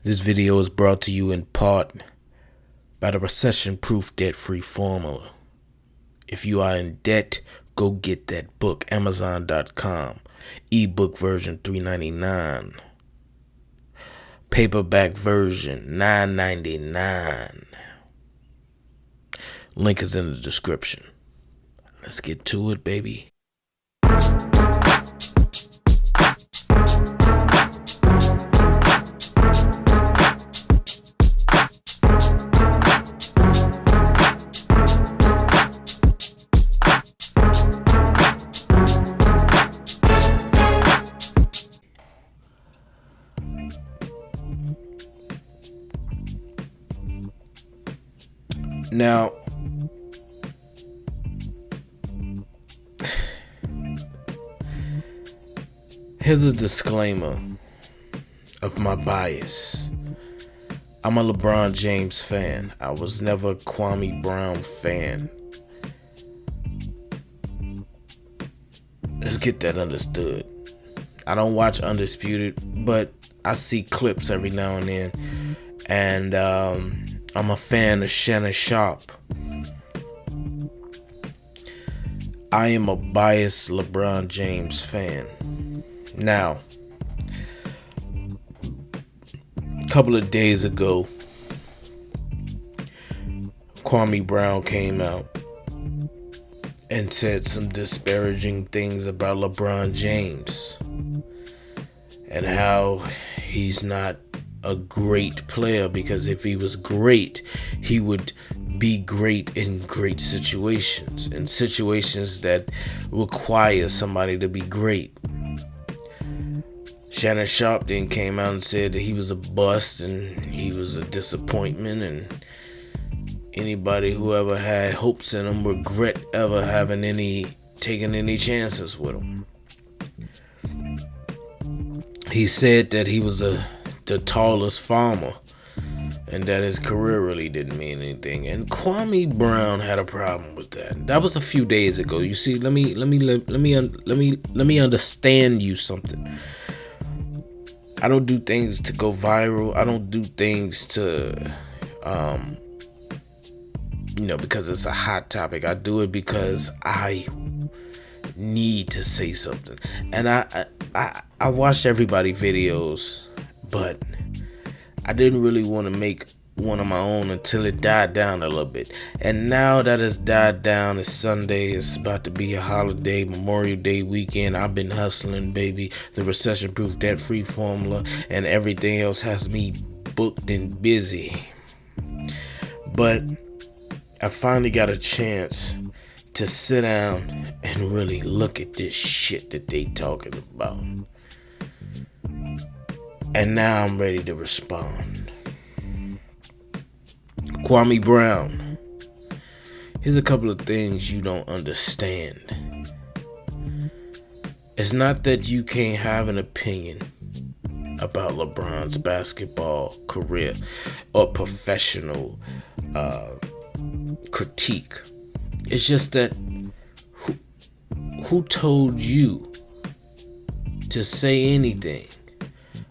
This video is brought to you in part by the recession-proof debt-free formula. If you are in debt, go get that book, Amazon.com. Ebook version $3.99. Paperback version $9.99. Link is in the description. Let's get to it, baby. Now, here's a disclaimer of my bias. I'm a Lebron James fan. I was never a Kwame Brown fan. Let's get that understood. I don't watch Undisputed, but I see clips every now and then. And I'm a fan of Shannon Sharpe. I am a biased LeBron James fan. Now, a couple of days ago, Kwame Brown came out and said some disparaging things about LeBron James and how he's not a great player, because if he was great, he would be great in great situations, in situations that require somebody to be great. Shannon Sharpe then came out and said that he was a bust and he was a disappointment, and anybody who ever had hopes in him regret ever taking any chances with him. He said that he was the tallest farmer and that his career really didn't mean anything, and Kwame Brown had a problem with that. That was a few days ago. You see, let me understand you something. I don't do things to go viral. I don't do things to because it's a hot topic. I do it because I need to say something. And I watched everybody's videos, but I didn't really want to make one of my own until it died down a little bit. And now that it's died down, it's Sunday, it's about to be a holiday, Memorial Day weekend. I've been hustling, baby. The recession-proof debt-free formula and everything else has me booked and busy. But I finally got a chance to sit down and really look at this shit that they talking about. And now I'm ready to respond. Kwame Brown, here's a couple of things you don't understand. It's not that you can't have an opinion about LeBron's basketball career or professional critique. It's just that who told you to say anything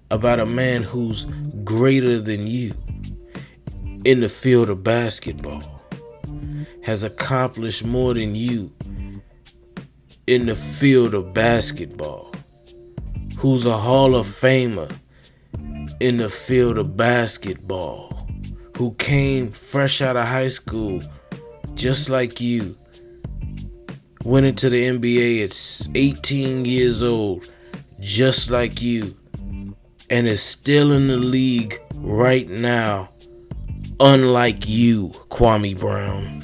about a man who's greater than you in the field of basketball, has accomplished more than you in the field of basketball, who's a Hall of Famer in the field of basketball, who came fresh out of high school just like you, went into the NBA at 18 years old just like you, and is still in the league right now, unlike you, Kwame Brown.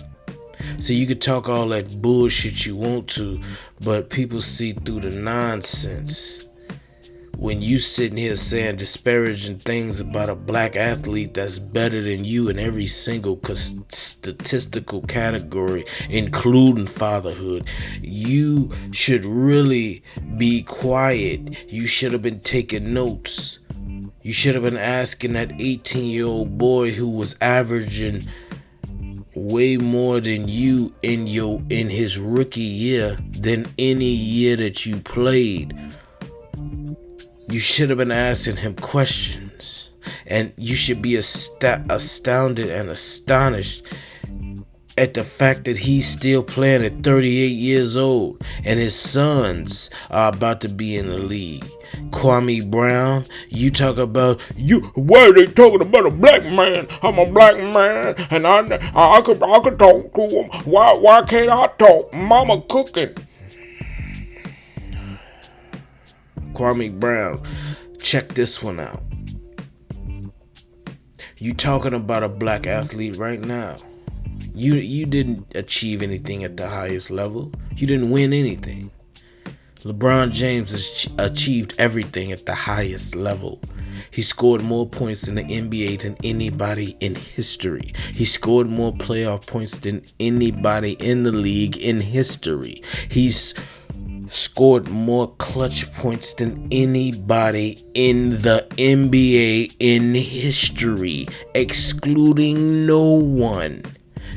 So you could talk all that bullshit you want to, but people see through the nonsense. When you sitting here saying disparaging things about a black athlete that's better than you in every single statistical category, including fatherhood, you should really be quiet. You should have been taking notes. You should have been asking that 18-year-old boy who was averaging way more than you in his rookie year than any year that you played. You should have been asking him questions. And you should be astounded and astonished at the fact that he's still playing at 38 years old and his sons are about to be in the league. Kwame Brown, you talk about why are they talking about a black man? I'm a black man and I could talk to him. Why can't I talk? Mama cooking. Kwame Brown, check this one out. You talking about a black athlete right now. You didn't achieve anything at the highest level. You didn't win anything. LeBron James has achieved everything at the highest level. He scored more points in the NBA than anybody in history. He scored more playoff points than anybody in the league in history. He's scored more clutch points than anybody in the NBA in history, excluding no one.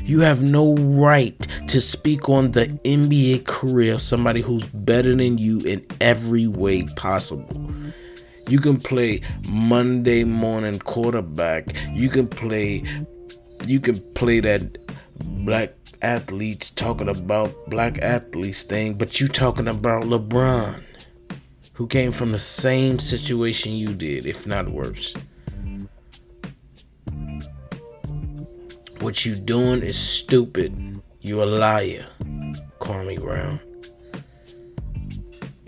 You have no right to speak on the NBA career of somebody who's better than you in every way possible. You can play Monday morning quarterback. You can play that black athletes talking about black athletes thing, but you talking about LeBron, who came from the same situation you did, if not worse. What you doing is stupid. You a liar, Kwame Brown.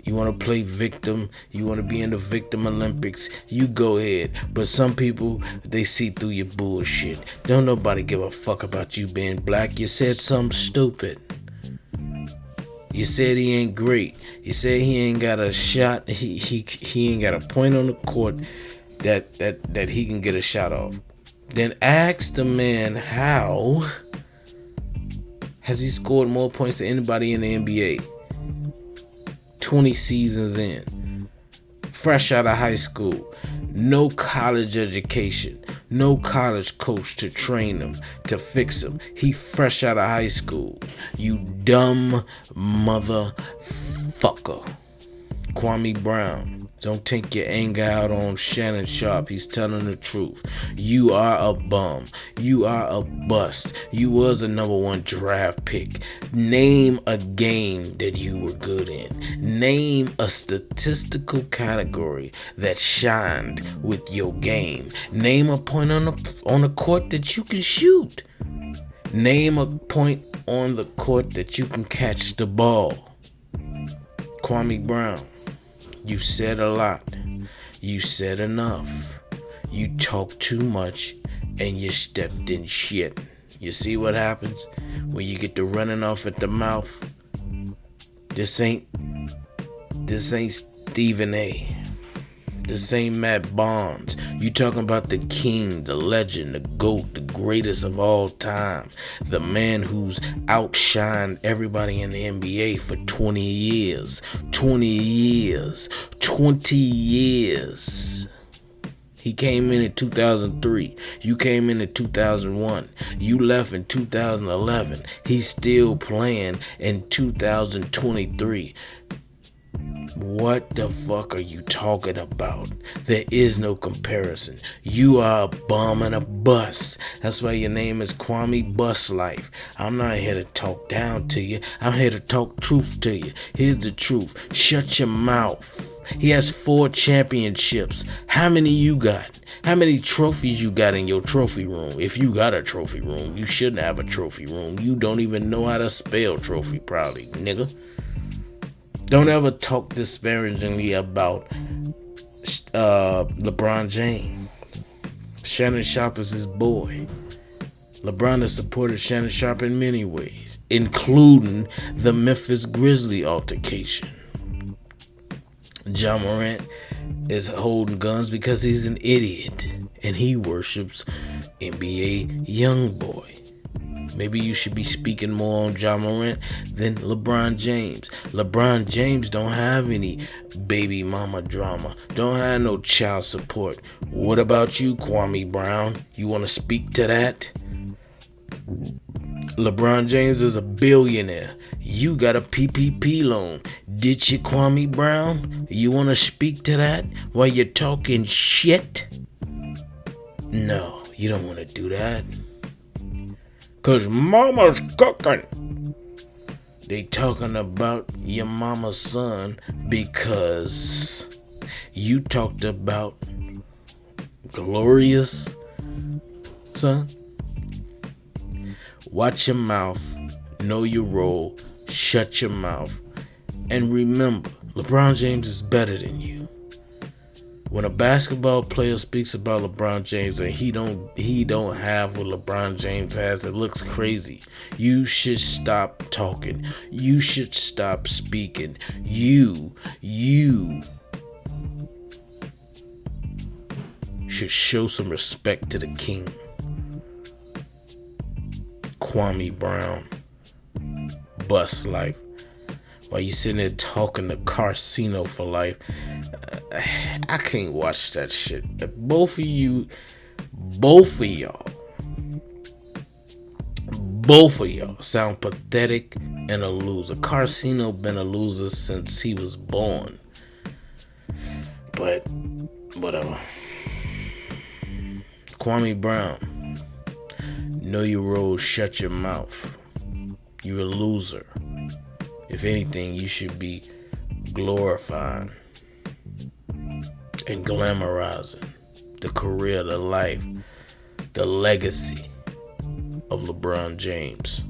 You want to play victim. You want to be in the victim Olympics. You go ahead. But some people, they see through your bullshit. Don't nobody give a fuck about you being black. You said something stupid. You said he ain't great. You said he ain't got a shot. He ain't got a point on the court that he can get a shot off. Then ask the man how has he scored more points than anybody in the NBA? 20 seasons in. Fresh out of high school. No college education. No college coach to train him, to fix him. He fresh out of high school. You dumb motherfucker. Kwame Brown. Don't take your anger out on Shannon Sharpe. He's telling the truth. You are a bum. You are a bust. You was a number 1 draft pick. Name a game that you were good in. Name a statistical category that shined with your game. Name a point on the court that you can shoot. Name a point on the court that you can catch the ball. Kwame Brown. You said a lot. You said enough. You talk too much and you stepped in shit. You see what happens when you get to running off at the mouth? This ain't Stephen A. This ain't Matt Barnes. You talking about the king, the legend, the GOAT, the greatest of all time. The man who's outshined everybody in the NBA for 20 years. 20 years. 20 years. He came in 2003. You came in 2001. You left in 2011. He's still playing in 2023. What the fuck are you talking about? There is no comparison. You are a bum and a bust. That's why your name is Kwame Bust Life. I'm not here to talk down to you. I'm here to talk truth to you. Here's the truth. Shut your mouth. He has 4 championships. How many you got? How many trophies you got in your trophy room? If you got a trophy room, you shouldn't have a trophy room. You don't even know how to spell trophy, probably, nigga. Don't ever talk disparagingly about LeBron James. Shannon Sharpe is his boy. LeBron has supported Shannon Sharpe in many ways, including the Memphis Grizzlies altercation. Ja Morant is holding guns because he's an idiot and he worships NBA Youngboy. Maybe you should be speaking more on Ja Morant than LeBron James. LeBron James don't have any baby mama drama. Don't have no child support. What about you, Kwame Brown? You want to speak to that? LeBron James is a billionaire. You got a PPP loan. Did you, Kwame Brown? You want to speak to that while you're talking shit? No, you don't want to do that. Cause mama's cooking. They talking about your mama's son because you talked about Glorious son. Watch your mouth, know your role, shut your mouth, and remember, LeBron James is better than you. When a basketball player speaks about LeBron James and he don't have what LeBron James has, it looks crazy. You should stop talking. You should stop speaking. You should show some respect to the king. Kwame Brown, Bust Life. While you sitting there talking to Casino for Life, I can't watch that shit. Both of y'all sound pathetic and a loser. Casino been a loser since he was born. But whatever. Kwame Brown, know your role, shut your mouth. You're a loser. If anything, you should be glorifying and glamorizing the career, the life, the legacy of LeBron James.